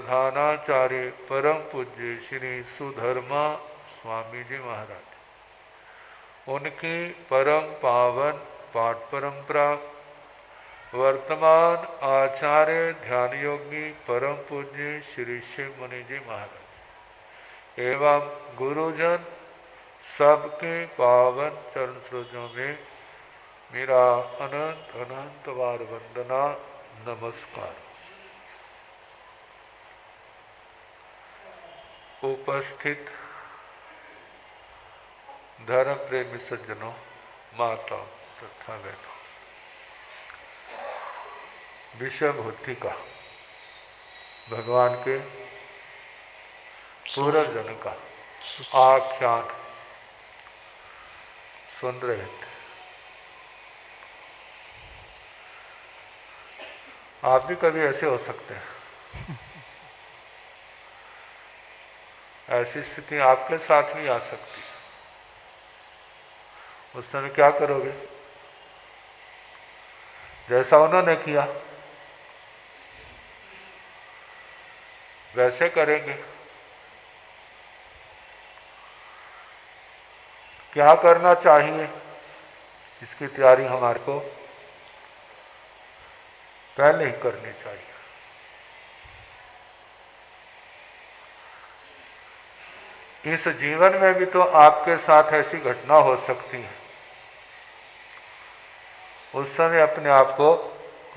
प्रधानाचार्य परम पूज्य श्री सुधर्मा स्वामी जी महाराज, उनकी परम पावन पाठ परंपरा वर्तमान आचार्य ध्यान योगी परम पूज्य श्री शिव मुनि जी महाराज एवं गुरुजन सबके पावन चरण सरोजों में मेरा अनंत अनंत बार वंदना नमस्कार। उपस्थित धर्म प्रेमी सज्जनों, माता तथा बहनों, विषय भूति का भगवान के पूर्व जन का आख्यान सुन रहे थे। आप भी कभी ऐसे हो सकते हैं। ऐसी स्थिति आपके साथ भी आ सकती है। उस समय क्या करोगे? जैसा उन्होंने किया वैसे करेंगे। क्या करना चाहिए, इसकी तैयारी हमारे को पहले ही करनी चाहिए। इस जीवन में भी तो आपके साथ ऐसी घटना हो सकती है। उस समय अपने आप को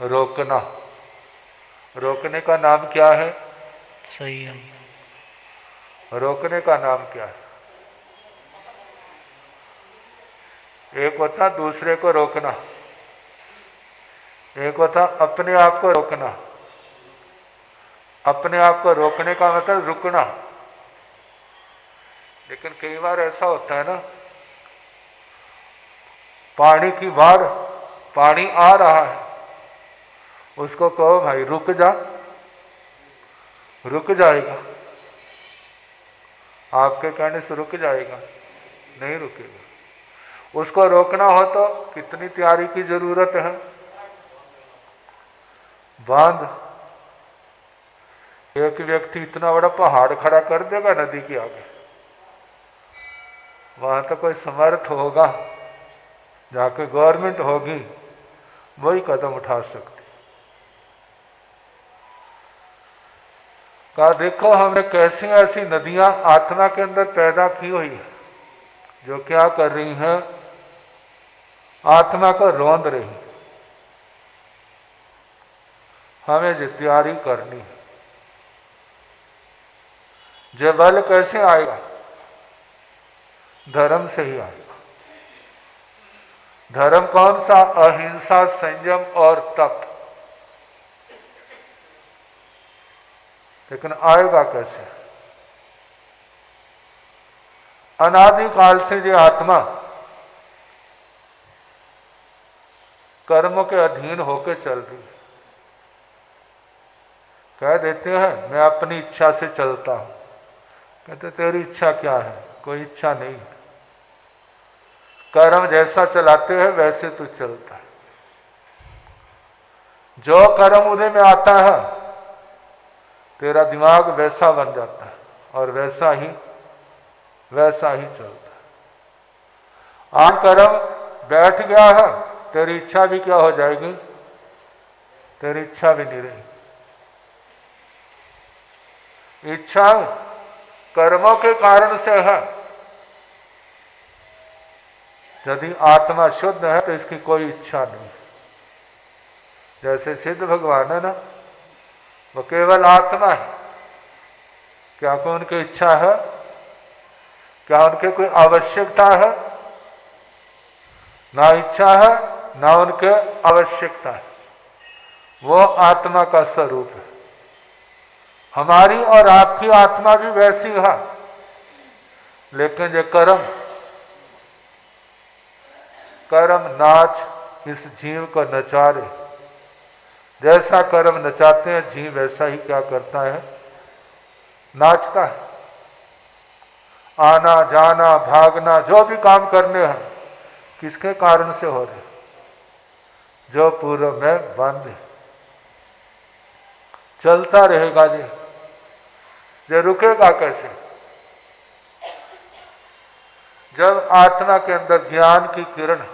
रोकना। रोकने का नाम क्या है? संयम। रोकने का नाम क्या है? एक होता दूसरे को रोकना, एक होता अपने आप को रोकना। अपने आप को रोकने का मतलब रुकना। लेकिन कई बार ऐसा होता है ना, पानी की बाढ़, पानी आ रहा है, उसको कहो भाई रुक जा, रुक जाएगा। आपके कहने से रुक जाएगा? नहीं रुकेगा। उसको रोकना हो तो कितनी तैयारी की जरूरत है। बांध, एक व्यक्ति इतना बड़ा पहाड़ खड़ा कर देगा नदी के आगे, वहां तो कोई समर्थ होगा, जाके गवर्नमेंट होगी, वही कदम उठा सकती। कहा देखो हमने कैसी ऐसी नदियां आत्मा के अंदर पैदा की हुई है, जो क्या कर रही हैं? आत्मा को रौंद रही। हमें जो तैयारी करनी है। जो बल कैसे आएगा? धर्म से ही आएगा। धर्म कौन सा? अहिंसा, संयम और तप। लेकिन आएगा कैसे? अनादिकाल से जो आत्मा कर्म के अधीन होकर चल रही है। कह देते हैं मैं अपनी इच्छा से चलता हूं। कहते तेरी इच्छा क्या है? कोई इच्छा नहीं। कर्म जैसा चलाते हैं वैसे तू चलता है। जो कर्म उदय में आता है, तेरा दिमाग वैसा बन जाता है और वैसा ही चलता है। आज कर्म बैठ गया है, तेरी इच्छा भी क्या हो जाएगी? तेरी इच्छा भी नहीं रही। इच्छा कर्मों के कारण से है। यदि आत्मा शुद्ध है तो इसकी कोई इच्छा नहीं। जैसे सिद्ध भगवान है ना, वो केवल आत्मा है। क्या कोई उनकी इच्छा है? क्या उनके कोई आवश्यकता है? ना इच्छा है ना उनके आवश्यकता है। वो आत्मा का स्वरूप है। हमारी और आपकी आत्मा भी वैसी है। लेकिन जो कर्म नाच इस जीव को नचारे। जैसा कर्म नचाते हैं जीव वैसा ही क्या करता है? नाचता है। आना जाना भागना जो भी काम करने हैं, किसके कारण से हो रहे? जो पूर्व में बंद है। चलता रहेगा जी। जो रुकेगा कैसे? जब आत्मा के अंदर ज्ञान की किरण,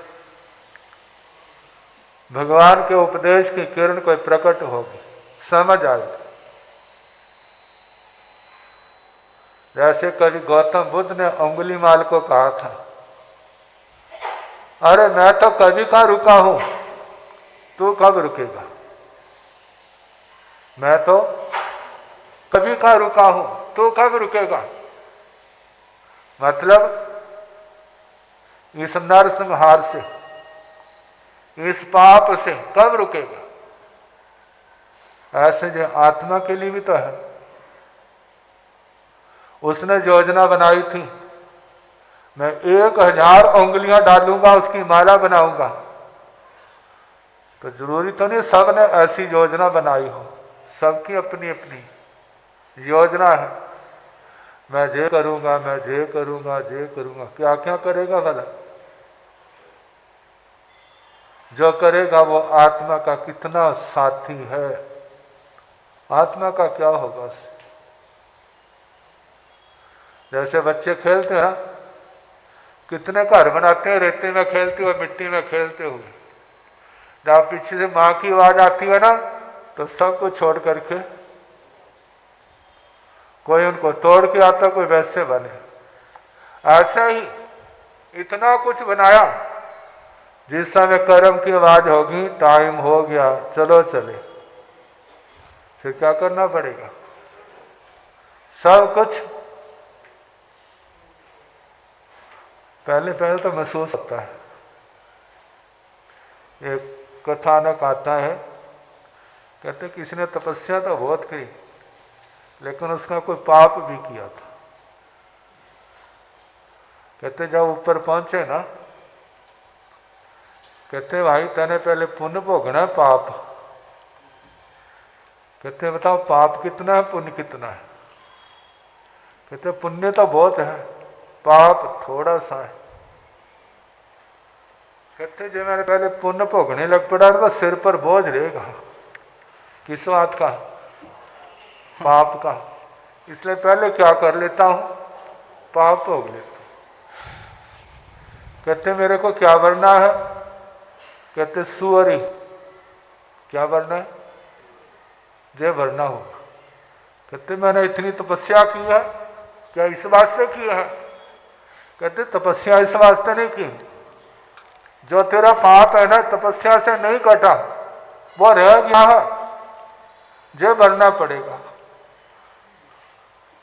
भगवान के उपदेश की किरण कोई प्रकट होगी, समझ आएगी। जैसे कभी गौतम बुद्ध ने अंगुलीमाल को कहा था, अरे मैं तो कभी का रुका हूं, तू कब रुकेगा? मैं तो कभी का रुका हूं, तू कब रुकेगा? मतलब इस नरसंहार से, इस पाप से कब रुकेगा? ऐसे जो आत्मा के लिए भी तो है। उसने योजना बनाई थी, मैं 1000 उंगलियां डालूंगा, उसकी माला बनाऊंगा। तो जरूरी तो नहीं सबने ऐसी योजना बनाई हो, सबकी अपनी अपनी योजना है। मैं ये करूंगा, मैं ये करूंगा, ये करूंगा। क्या क्या करेगा भला? जो करेगा वो आत्मा का कितना साथी है, आत्मा का क्या होगा उससे? जैसे बच्चे खेलते हैं, कितने घर बनाते हैं रेते में खेलते हुए, मिट्टी में खेलते हुए। जब पीछे से माँ की आवाज आती है ना, तो सब कुछ छोड़ करके कोई उनको तोड़ के आता, कोई वैसे बने। ऐसा ही इतना कुछ बनाया, जिस समय कर्म की आवाज होगी, टाइम हो गया, चलो चले, फिर क्या करना पड़ेगा? सब कुछ पहले पहले तो महसूस होता है। एक कथानक आता है, कहते किसी ने तपस्या तो बहुत की, लेकिन उसका कोई पाप भी किया था। कहते जब ऊपर पहुंचे ना, कहते भाई तने पहले पुण्य भोगना है, पाप? कहते बताओ पाप कितना है, पुण्य कितना है? कहते पुण्य तो बहुत है, पाप थोड़ा सा है। कहते जो मैंने पहले पुण्य भोगने लग पड़ा तो सिर पर बोझ रहेगा। किस बात का? पाप का। इसलिए पहले क्या कर लेता हूं, पाप भोग लेता हूं। कहते मेरे को क्या बनना है? कहते सुअरी। क्या बनना है? जय भरना होगा। कहते मैंने इतनी तपस्या की है, क्या इस वास्ते की है? कहते तपस्या इस वास्ते नहीं की, जो तेरा पाप है ना तपस्या से नहीं कटा, वो रह गया है, जय भरना पड़ेगा।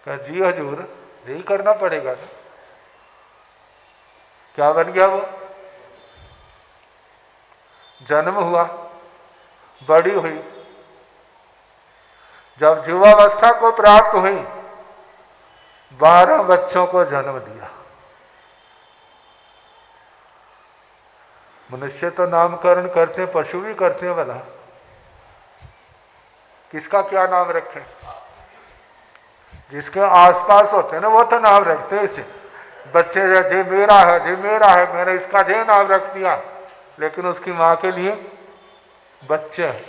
कहा जी हजूर, यही करना पड़ेगा ना। क्या बन गया वो? जन्म हुआ, बड़ी हुई, जब युवावस्था को प्राप्त हुई, 12 बच्चों को जन्म दिया। मनुष्य तो नामकरण करते हैं, पशु भी करते हैं भला। किसका क्या नाम रखें? जिसके आसपास होते हैं ना वो तो नाम रखते हैं। इसे बच्चे जे मेरा है, जे मेरा है, मैंने इसका जे नाम रख दिया, लेकिन उसकी माँ के लिए बच्चे हैं।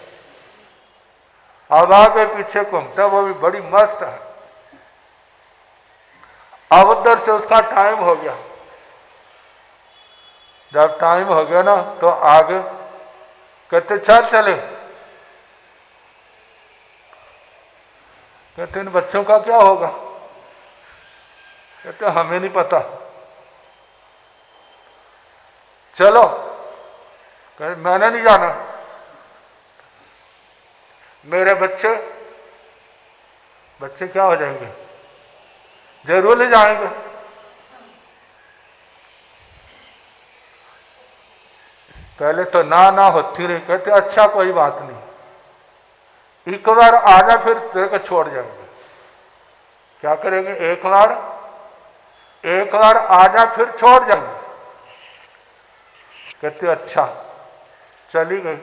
अब आगे पीछे घूमता, वो भी बड़ी मस्त है। अब उधर से उसका टाइम हो गया। जब टाइम हो गया ना तो आगे कहते चल चले। कहते इन बच्चों का क्या होगा? कहते हमें नहीं पता, चलो। कहते मैंने नहीं जाना, मेरे बच्चे क्या हो जाएंगे? जरूर ले जाएंगे। पहले तो ना होती रही। कहते अच्छा कोई बात नहीं, एक बार आजा फिर तेरे को छोड़ जाएंगे। क्या करेंगे? एक बार आजा फिर छोड़ जाएंगे। कहते अच्छा। चली गई।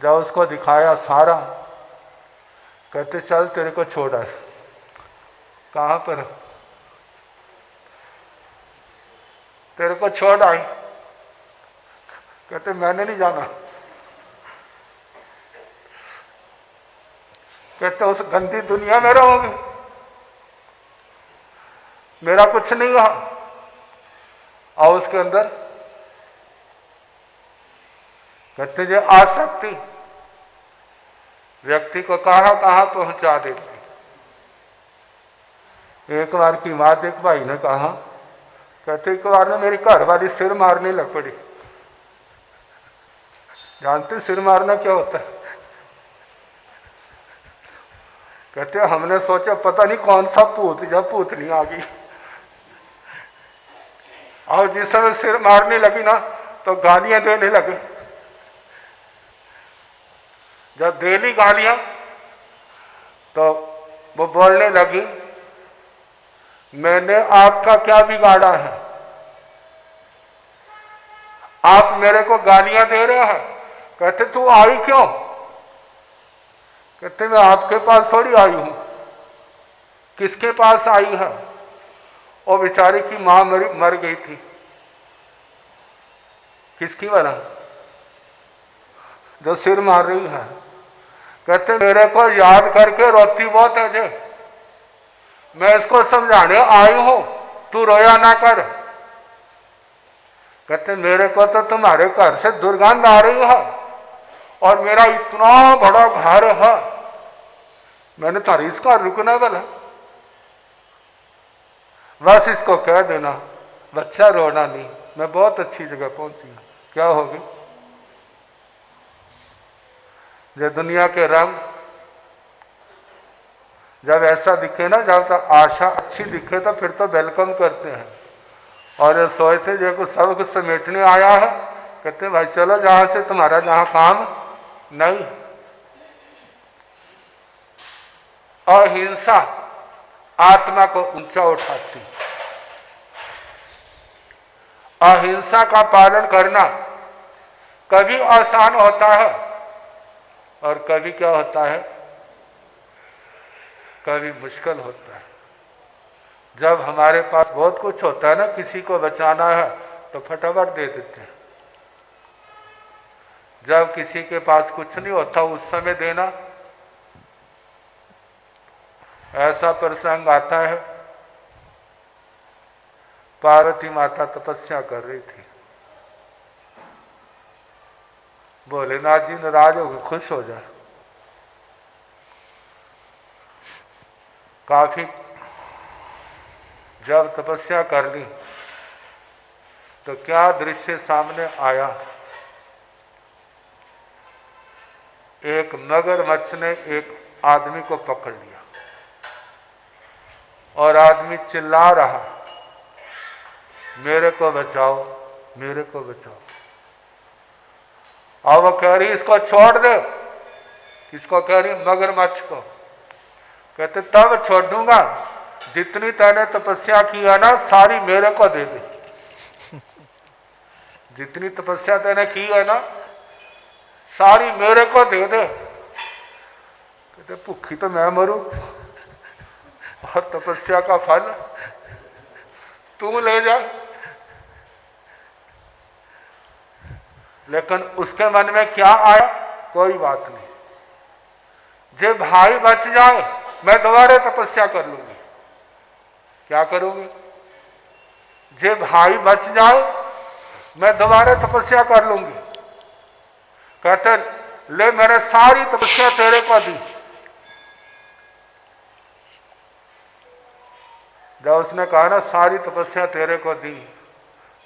जब उसको दिखाया सारा, कहते चल तेरे को छोड़ा है। कहां पर? तेरे को छोड़ आई। कहते मैंने नहीं जाना। कहते उस गंदी दुनिया में रहोगे, मेरा कुछ नहीं हुआ। और उसके अंदर कहते जो आसक्ति व्यक्ति को कहां कहां पहुंचा देती। एक बार की बात एक भाई ने कहा, कहते एक बार में मेरी घर वाली सिर मारने लग पड़ी। जानते सिर मारना क्या होता है? कहते हमने सोचा पता नहीं कौन सा भूत या भूतनी आ गई, और जिस समय सिर मारने लगी ना तो गालियां देने लगे। जब देली गालियां तो वो बोलने लगी, मैंने आपका क्या बिगाड़ा है, आप मेरे को गालियां दे रहे हैं। कहते तू आई क्यों? कहते मैं आपके पास थोड़ी आई हूं। किसके पास आई है? वो बेचारी की मां मर गई थी। किसकी वाला? जो सिर मार रही है। कहते मेरे को याद करके रोती बहुत है जे, मैं इसको समझाने आई हूं, तू रोया ना कर। कहते मेरे को तो तुम्हारे घर से दुर्गंध आ रही है और मेरा इतना बड़ा घर है, मैंने तारी इसका रुकना वाला, बस इसको कह देना बच्चा रोना नहीं, मैं बहुत अच्छी जगह पहुंची हूं। क्या होगी? जो दुनिया के रंग जब ऐसा दिखे ना, जब तक आशा अच्छी दिखे तो फिर तो वेलकम करते हैं। और ये सोचते जो कुछ सब कुछ समेटने आया है, कहते भाई चलो जहां से तुम्हारा जहां काम नहीं। अहिंसा आत्मा को ऊंचा उठाती। अहिंसा का पालन करना कभी आसान होता है और कभी क्या होता है, कभी मुश्किल होता है। जब हमारे पास बहुत कुछ होता है ना, किसी को बचाना है तो फटाफट दे देते हैं। जब किसी के पास कुछ नहीं होता उस समय देना। ऐसा प्रसंग आता है, पार्वती माता तपस्या कर रही थी, भोलेनाथ जी नाराज होकर खुश हो जाए। काफी जब तपस्या कर ली तो क्या दृश्य सामने आया, एक मगरमच्छ ने एक आदमी को पकड़ लिया और आदमी चिल्ला रहा, मेरे को बचाओ, मेरे को बचाओ। और वो कह रही इसको छोड़ दे। किसको कह रही? मगरमच्छ को। कहते तब छोड़ दूंगा जितनी तैने तपस्या की है ना सारी मेरे को दे दे। जितनी तपस्या तैने की है ना सारी मेरे को दे दे। कहते भूखी तो मैं मरूं और तपस्या का फल तू ले जा। लेकिन उसके मन में क्या आया? कोई बात नहीं, जे भाई बच जाए मैं दोबारा तपस्या कर लूंगी। क्या करोगे? जे भाई बच जाए मैं दोबारा तपस्या कर लूंगी। कहते ले मैंने सारी तपस्या तेरे को दी। जब उसने कहा ना सारी तपस्या तेरे को दी,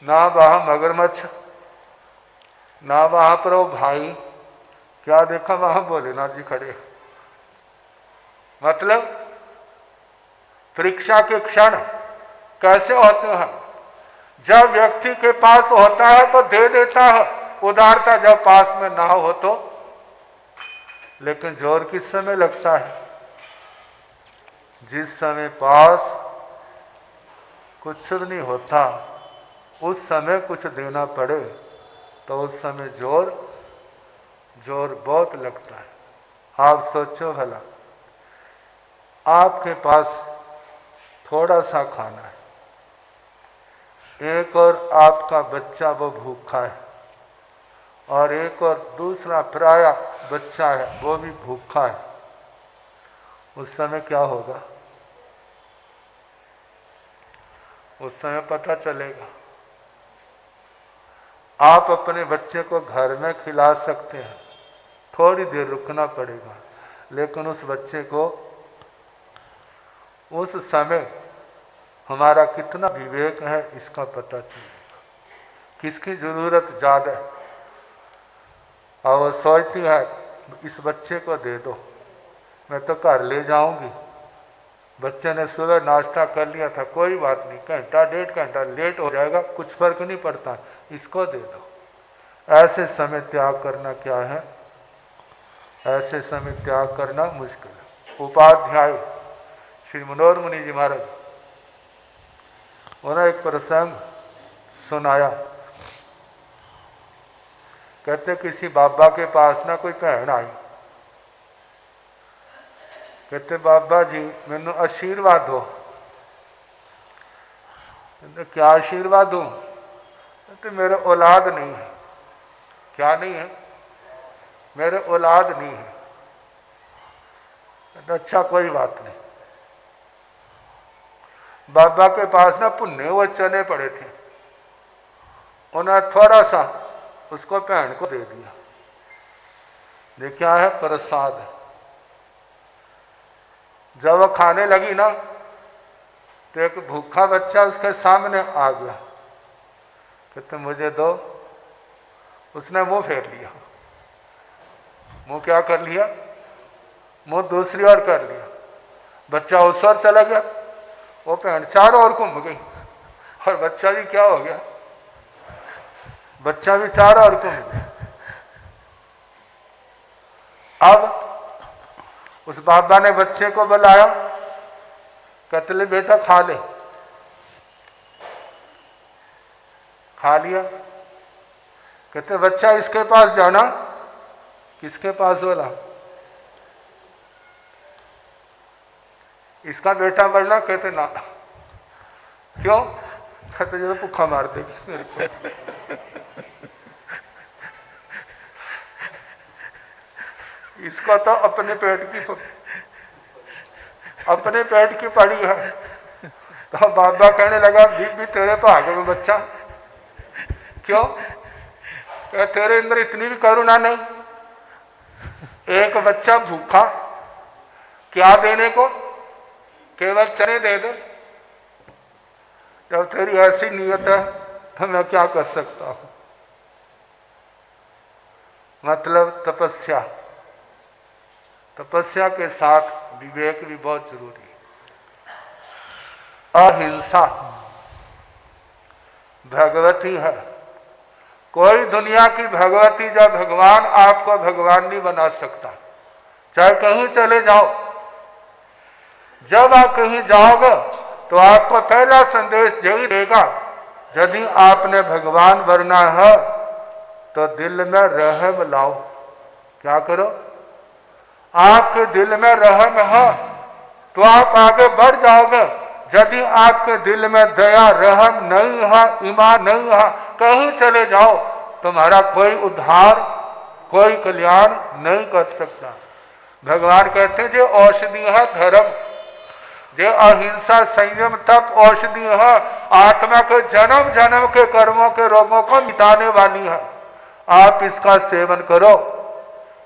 ना वहां मगरमच्छ ना वहां पर वो भाई, क्या देखा वहां भोलेनाथ जी खड़े। मतलब परीक्षा के क्षण कैसे होते हैं? जब व्यक्ति के पास होता है तो दे देता है उदारता, जब पास में ना हो तो। लेकिन जोर किस समय लगता है? जिस समय पास कुछ नहीं होता उस समय कुछ देना पड़े तो उस समय जोर बहुत लगता है। आप सोचो भला, आपके पास थोड़ा सा खाना है, एक और आपका बच्चा वो भूखा है और एक और दूसरा पराया बच्चा है वो भी भूखा है। उस समय क्या होगा? उस समय पता चलेगा। आप अपने बच्चे को घर में खिला सकते हैं, थोड़ी देर रुकना पड़ेगा, लेकिन उस बच्चे को उस समय हमारा कितना विवेक है इसका पता चलेगा। किसकी जरूरत ज़्यादा है और वो सोचती है इस बच्चे को दे दो, मैं तो घर ले जाऊंगी, बच्चे ने सुबह नाश्ता कर लिया था, कोई बात नहीं, घंटा 1.5 घंटा लेट हो जाएगा, कुछ फर्क नहीं पड़ता, इसको दे दो। ऐसे समय त्याग करना क्या है? ऐसे समय त्याग करना मुश्किल है। उपाध्याय श्री मनोहर मुनि जी महाराज, उन्होंने एक प्रसंग सुनाया। कहते किसी बाबा के पास ना कोई बहन आई, कहते बाबा जी मैनू आशीर्वाद दो। कहते क्या आशीर्वाद दूं? कहते मेरे औलाद नहीं है। क्या नहीं है? मेरे औलाद नहीं है। कहते अच्छा कोई बात नहीं। बाबा के पास ना पुन्ने हुए चने पड़े थे, उन्होंने थोड़ा सा उसको बहन को दे दिया। ये क्या है? प्रसाद है। जब वो खाने लगी ना तो एक भूखा बच्चा उसके सामने आ गया, कहते मुझे दो। उसने मुंह फेर लिया। मुंह क्या कर लिया? मुंह दूसरी ओर कर लिया। बच्चा उस ओर चला गया, वो बहन चारों ओर घूम गई और बच्चा भी क्या हो गया? बच्चा भी चारों ओर घूम गया। अब उस बाबा ने बच्चे को बुलाया, कहते ले बेटा खा ले। खा लिया। कहते बच्चा इसके पास जाना। किसके पास बोला? इसका बेटा बनना। कहते ना। क्यों? कहते जो भूखा मार देगी मेरे को। इसका तो अपने पेट की पड़ी है। तो बाबा कहने लगा भी तेरे भाग में बच्चा। क्यों? तेरे अंदर इतनी भी करुणा नहीं? एक बच्चा भूखा, क्या देने को? केवल चने दे दे। जब तेरी ऐसी नीयत है तो मैं क्या कर सकता हूं? मतलब तपस्या, तपस्या के साथ विवेक भी बहुत जरूरी है। अहिंसा भगवती है। कोई दुनिया की भगवती जब भगवान आपको भगवान नहीं बना सकता। चाहे कहीं चले जाओ, जब आप कहीं जाओगे तो आपको पहला संदेश यही देगा, यदि आपने भगवान बनना है तो दिल में रहम लाओ। क्या करो? आपके दिल में रहम है तो आप आगे बढ़ जाओगे। यदि आपके दिल में दया रहम नहीं है, ईमान नहीं है, कहीं चले जाओ तुम्हारा कोई उद्धार, कोई कल्याण नहीं कर सकता। भगवान कहते हैं जो औषधि है धर्म, जो अहिंसा संयम तप औषधि है, आत्मा के जन्म जन्म के कर्मों के रोगों को मिटाने वाली है। आप इसका सेवन करो।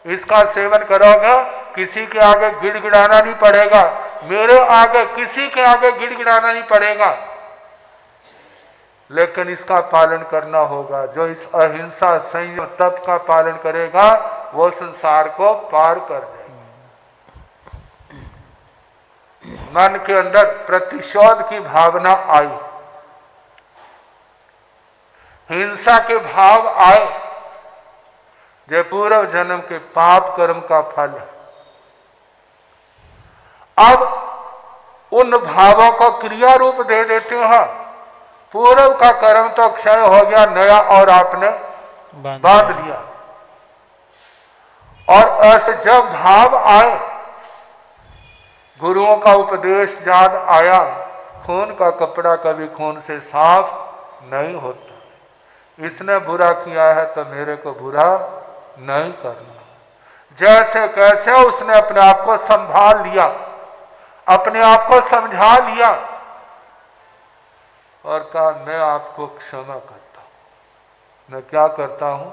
इसका सेवन करोगे, किसी के आगे गिड़गिड़ाना नहीं पड़ेगा, मेरे आगे किसी के आगे गिड़गिड़ाना नहीं पड़ेगा, लेकिन इसका पालन करना होगा। जो इस अहिंसा संयम तप का पालन करेगा वो संसार को पार कर देगा। मन के अंदर प्रतिशोध की भावना आई, हिंसा के भाव आए, जो पूर्व जन्म के पाप कर्म का फल है। अब उन भावों को क्रिया रूप दे देते हैं। पूर्व का कर्म तो क्षय हो गया, नया और आपने बांध लिया। और ऐसे जब भाव आए, गुरुओं का उपदेश याद आया, खून का कपड़ा कभी खून से साफ नहीं होता। इसने बुरा किया है तो मेरे को बुरा नहीं करना। जैसे कैसे उसने अपने आप को संभाल लिया, अपने आप को समझा लिया, और कहा मैं आपको क्षमा करता हूं। मैं क्या करता हूं?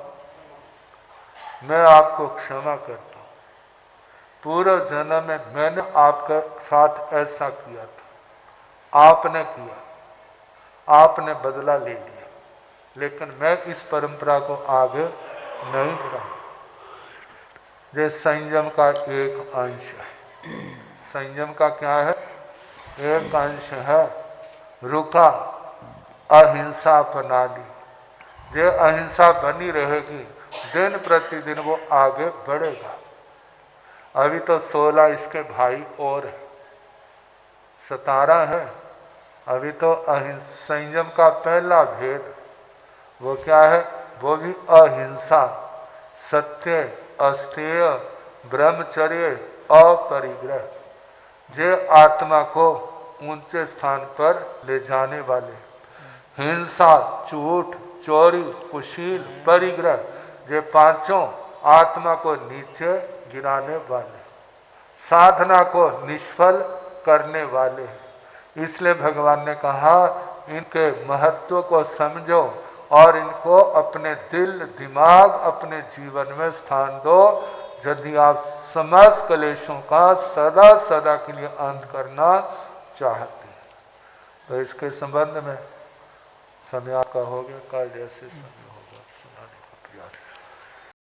मैं आपको क्षमा करता हूं। पूर्व जन्म में मैंने आपके साथ ऐसा किया था, आपने किया, आपने बदला ले लिया, लेकिन मैं इस परंपरा को आगे नहीं बढ़ाऊंगा। ये संयम का एक अंश है। संयम का क्या है? एक अंश है। रुका, अहिंसा अपना ली। ये अहिंसा बनी रहेगी, दिन प्रतिदिन वो आगे बढ़ेगा। अभी तो 16 इसके भाई और है, 17 है। अभी तो संयम का पहला भेद वो क्या है? वो भी अहिंसा, सत्य, अस्तेय, ब्रह्मचर्य, अपरिग्रह, जे आत्मा को ऊंचे स्थान पर ले जाने वाले। हिंसा, झूठ, चोरी, कुशील, परिग्रह, ये पांचों आत्मा को नीचे गिराने वाले, साधना को निष्फल करने वाले। इसलिए भगवान ने कहा इनके महत्व को समझो और इनको अपने दिल दिमाग अपने जीवन में स्थान दो, यदि आप समस्त क्लेशों का सदा सदा के लिए अंत करना चाहते हैं। तो इसके संबंध में समय आपका हो गया, कल जैसे